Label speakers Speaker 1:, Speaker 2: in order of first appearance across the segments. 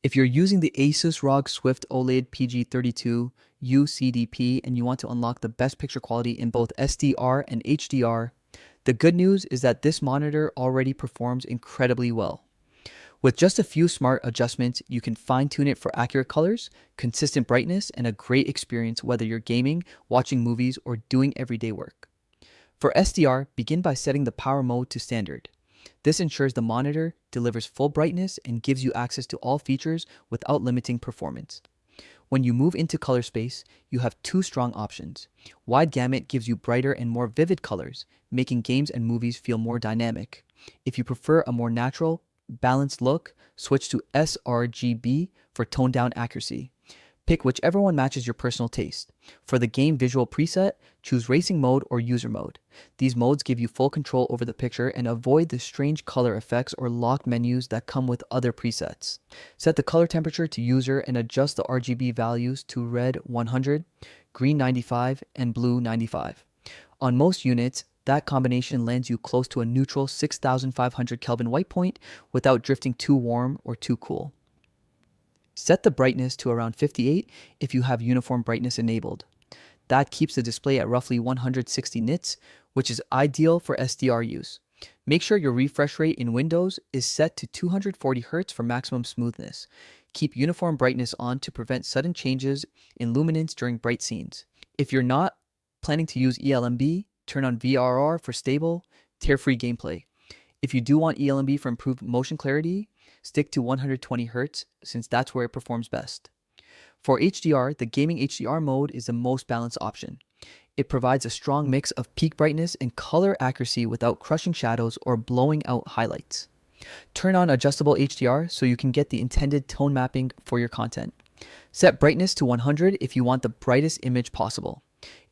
Speaker 1: If you're using the ASUS ROG OLED PG32UCDP and you want to unlock the best picture quality in both SDR and HDR, the good news is that this monitor already performs incredibly well. With just a few smart adjustments, you can fine-tune it for accurate colors, consistent brightness, and a great experience whether you're gaming, watching movies, or doing everyday work. For SDR, begin by setting the power mode to standard. This ensures the monitor delivers full brightness and gives you access to all features without limiting performance. When you move into color space, you have two strong options. Wide gamut gives you brighter and more vivid colors, making games and movies feel more dynamic. If you prefer a more natural, balanced look, switch to sRGB for toned down accuracy. Pick whichever one matches your personal taste. For the game visual preset, choose racing mode or user mode. These modes give you full control over the picture and avoid the strange color effects or locked menus that come with other presets. Set the color temperature to user and adjust the RGB values to red 100, green 95, and blue 95. On most units, that combination lands you close to a neutral 6500 Kelvin white point without drifting too warm or too cool. Set the brightness to around 58 if you have uniform brightness enabled. That keeps the display at roughly 160 nits, which is ideal for SDR use. Make sure your refresh rate in Windows is set to 240 Hz for maximum smoothness. Keep uniform brightness on to prevent sudden changes in luminance during bright scenes. If you're not planning to use ELMB, turn on VRR for stable, tear-free gameplay. If you do want ELMB for improved motion clarity, stick to 120 Hz since that's where it performs best. For HDR, the gaming HDR mode is the most balanced option. It provides a strong mix of peak brightness and color accuracy without crushing shadows or blowing out highlights. Turn on adjustable HDR so you can get the intended tone mapping for your content. Set brightness to 100 if you want the brightest image possible.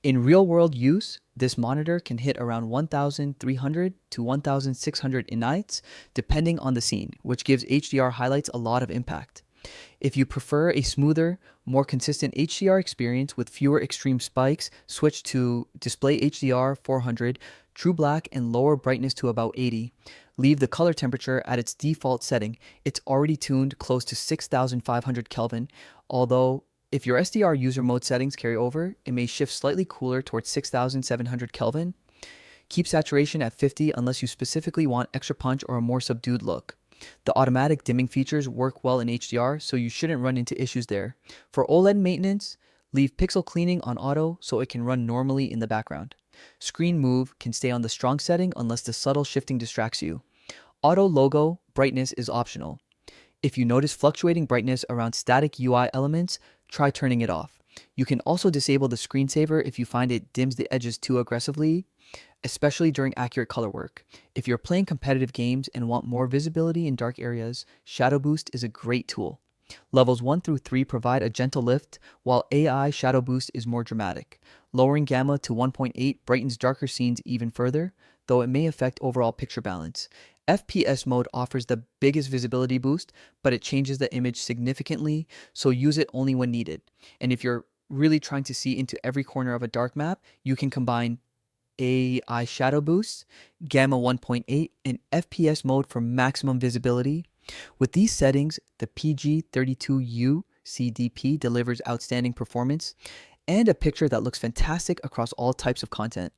Speaker 1: In real-world use, this monitor can hit around 1,300 to 1,600 nits depending on the scene, which gives HDR highlights a lot of impact. If you prefer a smoother, more consistent HDR experience with fewer extreme spikes, switch to Display HDR 400, True Black, and lower brightness to about 80. Leave the color temperature at its default setting. It's already tuned close to 6,500 Kelvin, although if your SDR user mode settings carry over, it may shift slightly cooler towards 6,700 Kelvin. Keep saturation at 50 unless you specifically want extra punch or a more subdued look. The automatic dimming features work well in HDR, so you shouldn't run into issues there. For OLED maintenance, leave pixel cleaning on auto so it can run normally in the background. Screen move can stay on the strong setting unless the subtle shifting distracts you. Auto logo brightness is optional. If you notice fluctuating brightness around static UI elements, try turning it off. You can also disable the screensaver if you find it dims the edges too aggressively, especially during accurate color work. If you're playing competitive games and want more visibility in dark areas, Shadow Boost is a great tool. Levels 1 through 3 provide a gentle lift, while AI Shadow Boost is more dramatic. Lowering gamma to 1.8 brightens darker scenes even further, though it may affect overall picture balance. FPS mode offers the biggest visibility boost, but it changes the image significantly, so use it only when needed. And if you're really trying to see into every corner of a dark map, you can combine AI Shadow Boost, Gamma 1.8, and FPS mode for maximum visibility. With these settings, the PG32UCDP delivers outstanding performance and a picture that looks fantastic across all types of content.